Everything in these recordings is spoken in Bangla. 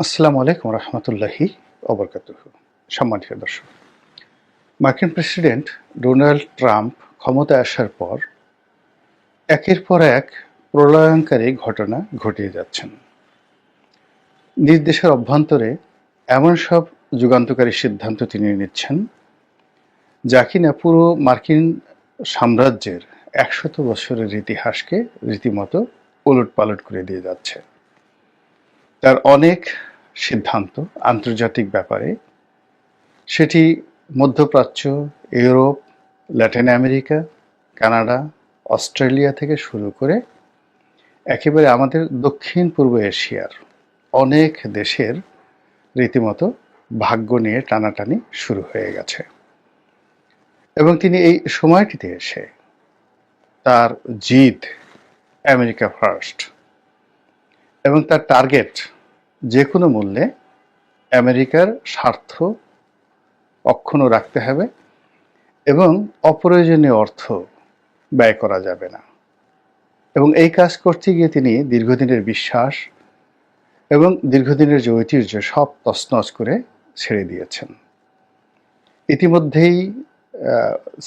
আসসালামু আলাইকুম রহমতুল্লাহি ওবরকাতুহু। সম্মানিত দর্শক, মার্কিন প্রেসিডেন্ট ডোনাল্ড ট্রাম্প ক্ষমতায় আসার পর একের পর এক প্রলয়ঙ্কারী ঘটনা ঘটিয়ে যাচ্ছেন। নিজ দেশের অভ্যন্তরে এমন সব যুগান্তকারী সিদ্ধান্ত তিনি নিচ্ছেন যা কিনা পুরো মার্কিন সাম্রাজ্যের ১০০ বছরের ইতিহাসকে রীতিমতো ওলটপালট করে দিয়ে যাচ্ছে। তার অনেক সিদ্ধান্ত আন্তর্জাতিক ব্যাপারে, সেটি মধ্যপ্রাচ্য, Europe, Latin America, Canada, Australia থেকে শুরু করে একেবারে আমাদের দক্ষিণ পূর্ব এশিয়ার অনেক দেশের রীতিমতো ভাগ্য নিয়ে টানাটানি শুরু হয়ে গেছে। এবং তিনি এই সময়টিতে এসে তার জিদ আমেরিকা ফার্স্ট এবং তার টার্গেট যে কোনো মূল্যে আমেরিকার স্বার্থ অক্ষুণ্ণ রাখতে হবে এবং অপ্রয়োজনীয় অর্থ ব্যয় করা যাবে না। এবং এই কাজ করতে গিয়ে তিনি দীর্ঘদিনের বিশ্বাস এবং দীর্ঘদিনের যে ঐতিহ্য সব তছনছ করে ছেড়ে দিয়েছেন। ইতিমধ্যেই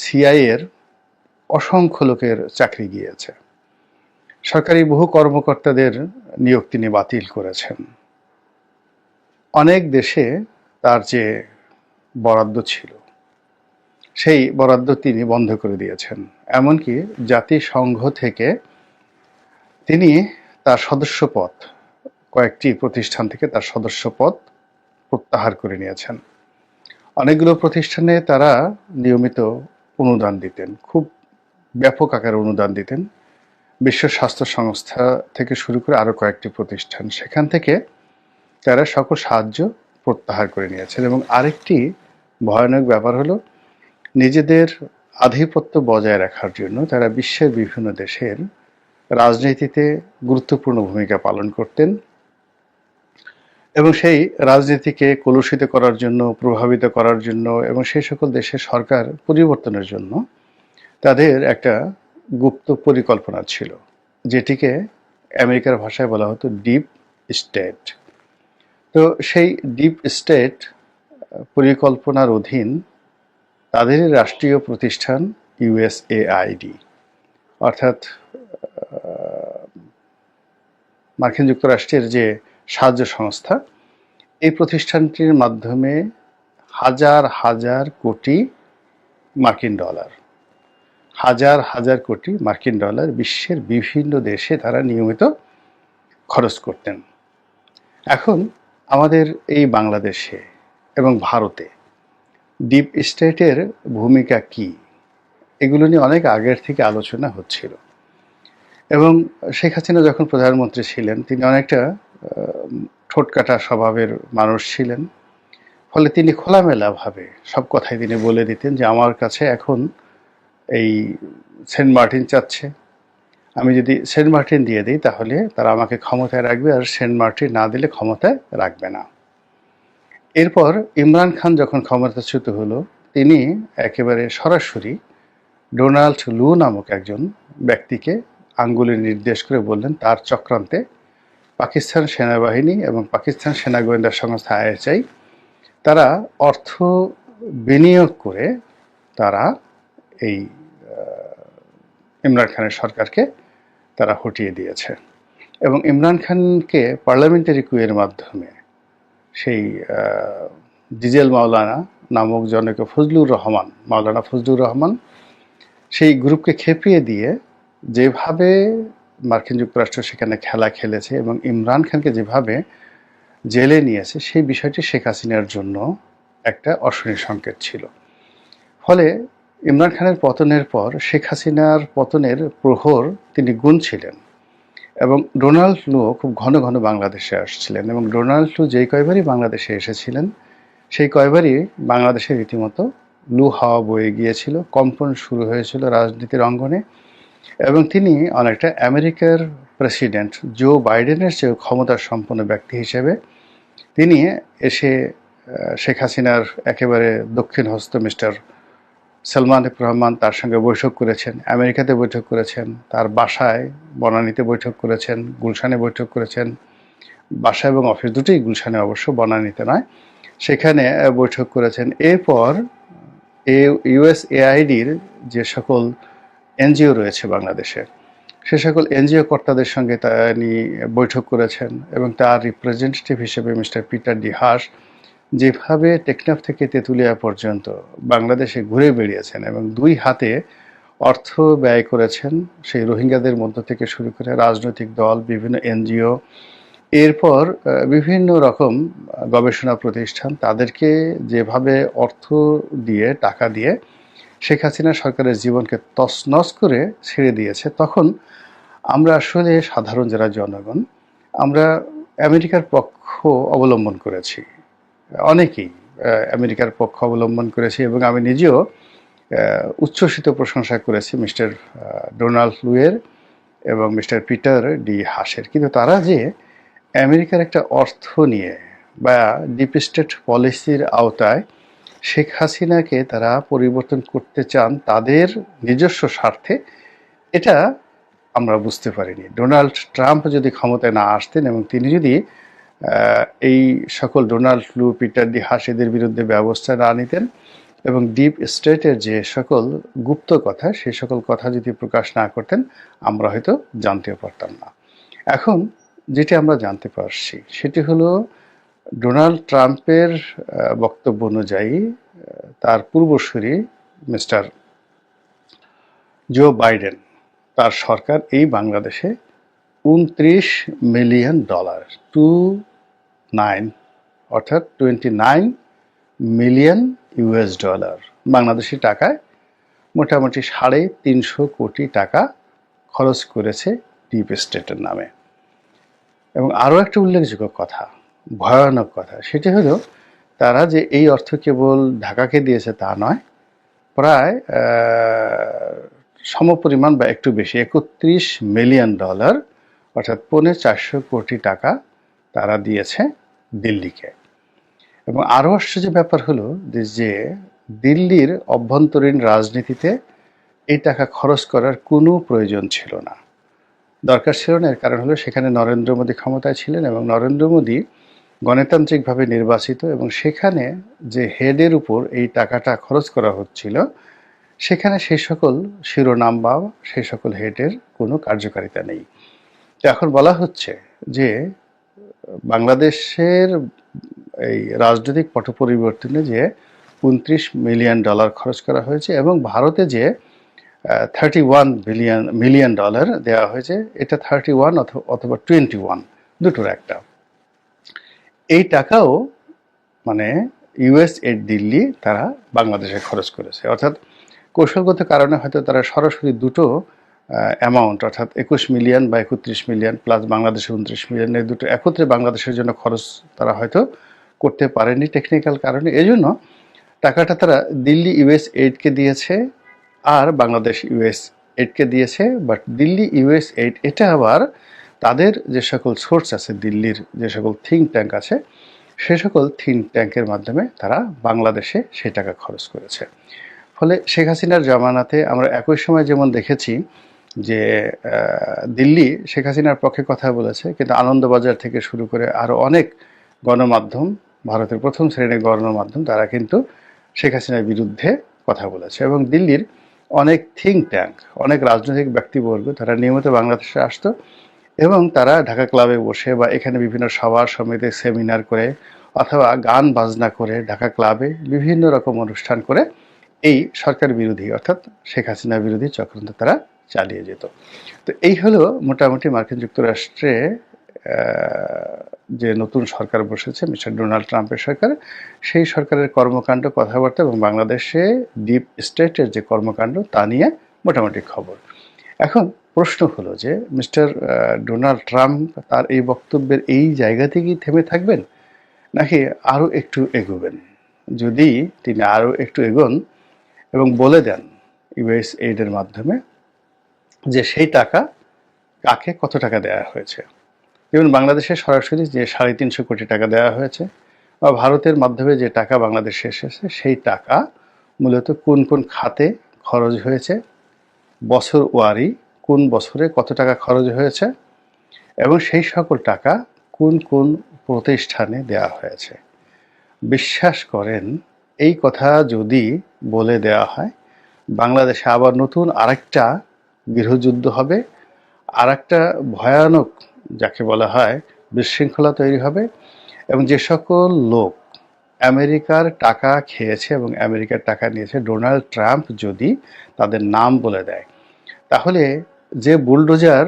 সিআইএর অসংখ্য লোকের চাকরি গিয়েছে। সরকারি বহু কর্মকর্তাদের নিয়োগ তিনি বাতিল করেছেন। অনেক দেশে তার যে বরাদ্দ ছিল সেই বরাদ্দ তিনি বন্ধ করে দিয়েছেন। এমনকি জাতিসংঘ থেকে তিনি তার সদস্যপদ, কয়েকটি প্রতিষ্ঠান থেকে তার সদস্যপদ প্রত্যাহার করে নিয়েছেন। অনেকগুলো প্রতিষ্ঠানে তারা নিয়মিত অনুদান দিতেন, খুব ব্যাপক আকারে অনুদান দিতেন। বিশ্ব স্বাস্থ্য সংস্থা থেকে শুরু করে আরও কয়েকটি প্রতিষ্ঠান, সেখান থেকে তারা সকল সাহায্য প্রত্যাহার করে নিয়েছেন। এবং আরেকটি ভয়ানক ব্যাপার হলো, নিজেদের আধিপত্য বজায় রাখার জন্য তারা বিশ্বের বিভিন্ন দেশের রাজনীতিতে গুরুত্বপূর্ণ ভূমিকা পালন করতেন এবং সেই রাজনীতিকে কলুষিত করার জন্য, প্রভাবিত করার জন্য এবং সেই সকল দেশের সরকার পরিবর্তনের জন্য তাদের একটা গুপ্ত পরিকল্পনা ছিল, যেটিকে আমেরিকার ভাষায় বলা হতো ডিপ স্টেট। তো সেই ডিপ স্টেট পরিকল্পনার অধীন তাদেরই রাষ্ট্রীয় প্রতিষ্ঠান ইউএসএআইডি, অর্থাৎ মার্কিন যুক্তরাষ্ট্রের যে সাহায্য সংস্থা, এই প্রতিষ্ঠানটির মাধ্যমে হাজার হাজার কোটি মার্কিন ডলার, হাজার হাজার কোটি মার্কিন ডলার বিশ্বের বিভিন্ন দেশে তারা নিয়মিত খরচ করতেন। এখন আমাদের এই বাংলাদেশে এবং ভারতে ডিপ স্টেটের ভূমিকা কি, এগুলো নিয়ে অনেক আগের থেকে আলোচনা হচ্ছিল। এবং শেখ হাসিনা যখন প্রধানমন্ত্রী ছিলেন, তিনি অনেকটা ঠোঁটকাটা স্বভাবের মানুষ ছিলেন। ফলে তিনি খোলামেলাভাবে সব কথাই তিনি বলে দিতেন যে আমার কাছে এখন এই সেন্ট মার্টিন চাচ্ছে, আমি যদি সেন্ট মার্টিন দিয়ে দিই তাহলে তারা আমাকে ক্ষমতায় রাখবে, আর সেন্ট মার্টিন না দিলে ক্ষমতায় রাখবে না। এরপর ইমরান খান যখন ক্ষমতাচ্যুত হলো, তিনি একেবারে সরাসরি ডোনাল্ড লু নামক একজন ব্যক্তিকে আঙ্গুলে নির্দেশ করে বললেন তার চক্রান্তে পাকিস্তান সেনাবাহিনী এবং পাকিস্তান সেনা গোয়েন্দা সংস্থা আইএসআই তারা অর্থ বিনিয়োগ করে তারা এই ইমরান খানের সরকারকে তারা হটিয়ে দিয়েছে। এবং ইমরান খানকে পার্লামেন্টারি কুয়ের মাধ্যমে সেই ডিজেল মাওলানা নামক জনকে মাওলানা ফজলুর রহমান সেই গ্রুপকে খেপিয়ে দিয়ে যেভাবে মার্কিন যুক্তরাষ্ট্র সেখানে খেলা খেলেছে এবং ইমরান খানকে যেভাবে জেলে নিয়েছে, সেই বিষয়টি শেখ হাসিনার জন্য একটা অশনি সংকেত ছিল। ফলে ইমরান খানের পতনের পর শেখ হাসিনার পতনের প্রহর তিনি গুনছিলেন। এবং ডোনাল্ড লু খুব ঘন ঘন বাংলাদেশে আসছিলেন, এবং ডোনাল্ড লু যেই কয়বারই বাংলাদেশে এসেছিলেন সেই কয়বারই বাংলাদেশে রীতিমতো লু হাওয়া বয়ে গিয়েছিল, কম্পন শুরু হয়েছিল রাজনীতির অঙ্গনে। এবং তিনি অনেকটা আমেরিকার প্রেসিডেন্ট জো বাইডেনের চেয়েও ক্ষমতার সম্পন্ন ব্যক্তি হিসেবে তিনি এসে শেখ হাসিনার একেবারে দক্ষিণ হস্ত মিস্টার সালমান এফ রহমান তার সঙ্গে বৈঠক করেছেন, আমেরিকাতে বৈঠক করেছেন, তার বাসায় বনানীতে বৈঠক করেছেন, গুলশানে বৈঠক করেছেন, বাসা এবং অফিস দুটোই গুলশানে, অবশ্য বনানীতে নয়, সেখানে বৈঠক করেছেন। এরপর ইউএসএআইডির যে সকল এনজিও রয়েছে বাংলাদেশে, সে সকল এনজিও কর্তাদের সঙ্গে তিনি বৈঠক করেছেন এবং তার রিপ্রেজেন্টেটিভ হিসেবে মিস্টার পিটার ডি হাস যেভাবে টেকনাফ থেকে তেঁতুলিয়া পর্যন্ত বাংলাদেশে ঘুরে বেড়িয়েছেন এবং 2 হাতে অর্থ ব্যয় করেছেন, সেই রোহিঙ্গাদের মধ্য থেকে শুরু করে রাজনৈতিক দল, বিভিন্ন এনজিও, এরপর বিভিন্ন রকম গবেষণা প্রতিষ্ঠান, তাদেরকে যেভাবে অর্থ দিয়ে, টাকা দিয়ে শেখ হাসিনা সরকারের জীবনকে তছনছ করে ছেড়ে দিয়েছে, তখন আমরা আসলে সাধারণ যারা জনগণ, আমরা আমেরিকার পক্ষ অবলম্বন করেছি। অনেকেই আমেরিকার পক্ষ অবলম্বন করেছি এবং আমি নিজেও উচ্ছ্বসিত প্রশংসা করেছি মিস্টার ডোনাল্ড লুয়ের এবং মিস্টার পিটার ডি হাসের। কিন্তু তারা যে আমেরিকার একটা অর্থ নিয়ে বা ডিপ স্টেট পলিসির আওতায় শেখ হাসিনাকে তারা পরিবর্তন করতে চান তাদের নিজস্ব স্বার্থে, এটা আমরা বুঝতে পারিনি। ডোনাল্ড ট্রাম্প যদি ক্ষমতায় না আসতেন এবং তিনি যদি এই সকল ডোনাল্ড লু, পিটার ডি হাস এদের বিরুদ্ধে ব্যবস্থা না নিতেন এবং ডিপ স্টেটের যে সকল গুপ্ত কথা, সেই সকল কথা যদি প্রকাশ না করতেন, আমরা হয়তো জানতেও পারতাম না। এখন যেটি আমরা জানতে পারছি সেটি হলো ডোনাল্ড ট্রাম্পের বক্তব্য অনুযায়ী তার পূর্বসূরি মিস্টার জো বাইডেন, তার সরকার এই বাংলাদেশে $29 মিলিয়ন, 29 অর্থাৎ 29 মিলিয়ন ইউএস ডলার, বাংলাদেশি টাকায় মোটামুটি 350 কোটি টাকা খরচ করেছে ডিপ স্টেটের নামে। এবং আরও একটা উল্লেখযোগ্য কথা, ভয়ানক কথা, সেটি হলো তারা যে এই অর্থ কেবল ঢাকাকে দিয়েছে তা নয়, প্রায় সমপরিমাণ বা একটু বেশি $31 মিলিয়ন, অর্থাৎ $450 কোটি টাকা তারা দিয়েছে দিল্লিকে। এবং আরও আশ্চর্য ব্যাপার হলো যে দিল্লির অভ্যন্তরীণ রাজনীতিতে এই টাকা খরচ করার কোনো প্রয়োজন ছিল না, দরকার ছিল না। এর কারণ হলো সেখানে নরেন্দ্র মোদী ক্ষমতায় ছিলেন এবং নরেন্দ্র মোদী গণতান্ত্রিকভাবে নির্বাচিত, এবং সেখানে যে হেডের উপর এই টাকাটা খরচ করা হচ্ছিল সেখানে সেই সকল শিরোনাম বা সেই সকল হেডের কোনো কার্যকারিতা নেই। তো এখন বলা হচ্ছে যে বাংলাদেশের এই রাজনৈতিক পট পরিবর্তনে যে $29 মিলিয়ন খরচ করা হয়েছে এবং ভারতে যে $31 মিলিয়ন দেওয়া হয়েছে, এটা 31 অথবা 21, দুটোর একটা। এই টাকাও মানে ইউএস এড দিল্লি তারা বাংলাদেশে খরচ করেছে, অর্থাৎ কৌশলগত কারণে হয়তো তারা সরাসরি দুটো অ্যামাউন্ট, অর্থাৎ 21 মিলিয়ন বা 31 মিলিয়ন প্লাস বাংলাদেশের 29 মিলিয়ন, এই দুটো একত্রে বাংলাদেশের জন্য খরচ তারা হয়তো করতে পারেনি টেকনিক্যাল কারণে। এজন্য টাকাটা তারা দিল্লি ইউএস এইডকে দিয়েছে আর বাংলাদেশ ইউএস এইডকে দিয়েছে। বাট দিল্লি ইউএস এইড এটা আবার তাদের যে সকল সোর্স আছে, দিল্লির যে সকল থিঙ্ক ট্যাঙ্ক আছে, সে সকল থিঙ্ক ট্যাঙ্কের মাধ্যমে তারা বাংলাদেশে সেই টাকা খরচ করেছে। ফলে শেখ হাসিনার জামানাতে আমরা একই সময় যেমন দেখেছি যে দিল্লি শেখ হাসিনার পক্ষে কথা বলেছে, কিন্তু আনন্দবাজার থেকে শুরু করে আরও অনেক গণমাধ্যম, ভারতের প্রথম শ্রেণীর গণমাধ্যম, তারা কিন্তু শেখ হাসিনার বিরুদ্ধে কথা বলেছে। এবং দিল্লির অনেক থিঙ্ক ট্যাঙ্ক, অনেক রাজনৈতিক ব্যক্তিবর্গ তারা নিয়মিত বাংলাদেশে আসতো এবং তারা ঢাকা ক্লাবে বসে বা এখানে বিভিন্ন সভা সমিতি সেমিনার করে অথবা গান বাজনা করে ঢাকা ক্লাবে বিভিন্ন রকম অনুষ্ঠান করে এই সরকার বিরোধী অর্থাৎ শেখ হাসিনা বিরোধী চক্রান্ত তারা চালিয়ে যেত। তো এই হলো মোটামুটি মার্কিন যুক্তরাষ্ট্রে যে নতুন সরকার বসেছে মিস্টার ডোনাল্ড ট্রাম্পের সরকার, সেই সরকারের কর্মকাণ্ড, কথাবার্তা এবং বাংলাদেশে ডিপ স্টেটের যে কর্মকাণ্ড তা নিয়ে মোটামুটি খবর। এখন প্রশ্ন হলো যে মিস্টার ডোনাল্ড ট্রাম্প তার এই বক্তব্যের এই জায়গা থেকেই থেমে থাকবেন নাকি আরও একটু এগোবেন? যদি তিনি আরও একটু এগোন এবং বলে দেন ইউএস এইডের মাধ্যমে যে সেই টাকা কাকে কত টাকা দেওয়া হয়েছে, যেমন বাংলাদেশে সরাসরি যে 350 কোটি টাকা দেওয়া হয়েছে বা ভারতের মাধ্যমে যে টাকা বাংলাদেশে এসেছে, সেই টাকা মূলত কোন কোন খাতে খরচ হয়েছে, বছর ওয়ারি কোন বছরে কত টাকা খরচ হয়েছে এবং সেই সকল টাকা কোন কোন প্রতিষ্ঠানে দেয়া হয়েছে। বিশ্বাস করেন, এই কথা যদি বলে দেওয়া হয়, বাংলাদেশে আবার নতুন আরেকটা গৃহযুদ্ধ হবে, আরেকটা ভয়ানক যাকে বলা হয় বিশৃঙ্খলা তৈরি হবে, এবং যে সকল লোক আমেরিকার টাকা খেয়েছে এবং আমেরিকার টাকা নিয়েছে, ডোনাল্ড ট্রাম্প যদি তাদের নাম বলে দেয়, তাহলে যে বুলডোজার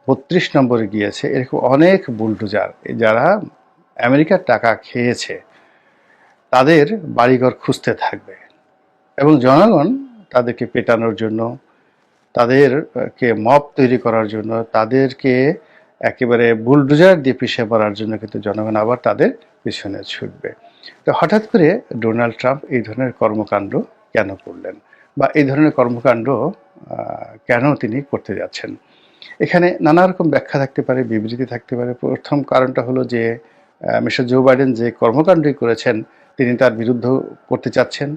৩২ নম্বরে গিয়েছে, এরকম অনেক বুলডোজার যারা আমেরিকার টাকা খেয়েছে তাদের বাড়িঘর খুঁজতে থাকবে, এবং জনগণ তাদেরকে পেটানোর জন্য, তাদেরকে মব তৈরি করার জন্য, তাদেরকে একেবারে বুলডোজার দিয়ে পিষে পড়ার জন্য কিন্তু জনগণ আবার তাদের পিছনে ছুটবে। তো হঠাৎ করে ডোনাল্ড ট্রাম্প এই ধরনের কর্মকাণ্ড কেন করলেন, বা এই ধরনের কর্মকাণ্ড কেন তিনি করতে যাচ্ছেন? এখানে নানা রকম ব্যাখ্যা থাকতে পারে, বিবৃতি থাকতে পারে। প্রথম কারণটা হলো যে মিস্টার জো বাইডেন যে কর্মকাণ্ডই করেছেন তিনি তার বিরুদ্ধ করতে চাচ্ছেন।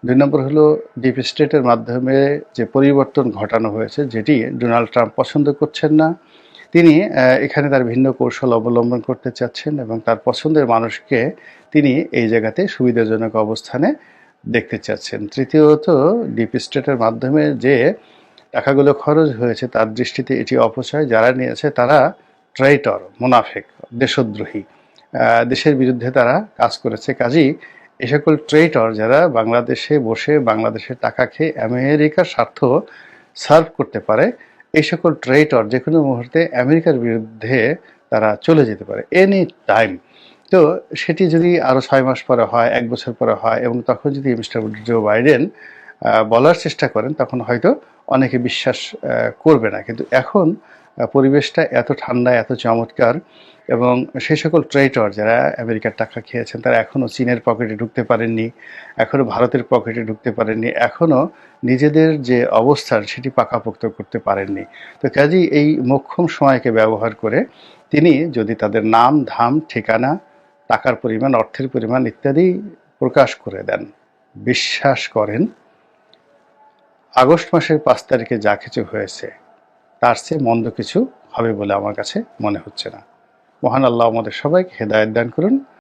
২ নম্বর হলো ডিপ স্টেটের মাধ্যমে যে পরিবর্তন ঘটানো হয়েছে, যেটি ডোনাল্ড ট্রাম্প পছন্দ করছেন না। তিনি এখানে তার ভিন্ন কৌশল অবলম্বন করতে চাচ্ছেন এবং তার পছন্দের মানুষকে তিনি এই জায়গাতে সুবিধাজনক অবস্থানে দেখতে চাচ্ছেন। তৃতীয়ত, ডিপ স্টেটের মাধ্যমে যে টাকাগুলো খরচ হয়েছে তার দৃষ্টিতে এটি অপচয়। যারা নিয়েছে তারা ট্রেইটর, মুনাফেক, দেশদ্রোহী, দেশের বিরুদ্ধে তারা কাজ করেছে। কাজেই এ সকল ট্রেইটর যারা বাংলাদেশে বসে বাংলাদেশের টাকা খেয়ে আমেরিকার স্বার্থ সার্ভ করতে পারে, এই সকল ট্রেইটর যে কোনো মুহূর্তে আমেরিকার বিরুদ্ধে তারা চলে যেতে পারে এনি টাইম। তো সেটি যদি আরও 6 মাস পরে হয়, 1 বছর পরে হয়, এবং তখন যদি মিস্টার জো বাইডেন বলার চেষ্টা করেন, তখন হয়তো অনেকে বিশ্বাস করবে না। কিন্তু এখন পরিবেশটা এত ঠান্ডা, এত চমৎকার, এবং সেই সকল ট্রেইটর যারা আমেরিকার টাকা খেয়েছেন তারা এখনও চীনের পকেটে ঢুকতে পারেননি, এখনও ভারতের পকেটে ঢুকতে পারেননি, এখনও নিজেদের যে অবস্থান সেটি পাকাপোক্ত করতে পারেননি। তো কাজেই এই মোক্ষম সময়কে ব্যবহার করে তিনি যদি তাদের নাম, ধাম, ঠিকানা, টাকার পরিমাণ, অর্থের পরিমাণ ইত্যাদি প্রকাশ করে দেন, বিশ্বাস করেন আগস্ট মাসের 5 তারিখে যা কিছু হয়েছে তার চেয়ে মন্দ কিছু হবে বলে আমার কাছে মনে হচ্ছে না। মহান আল্লাহ আমাদের সবাইকে হেদায়েত দান করুন।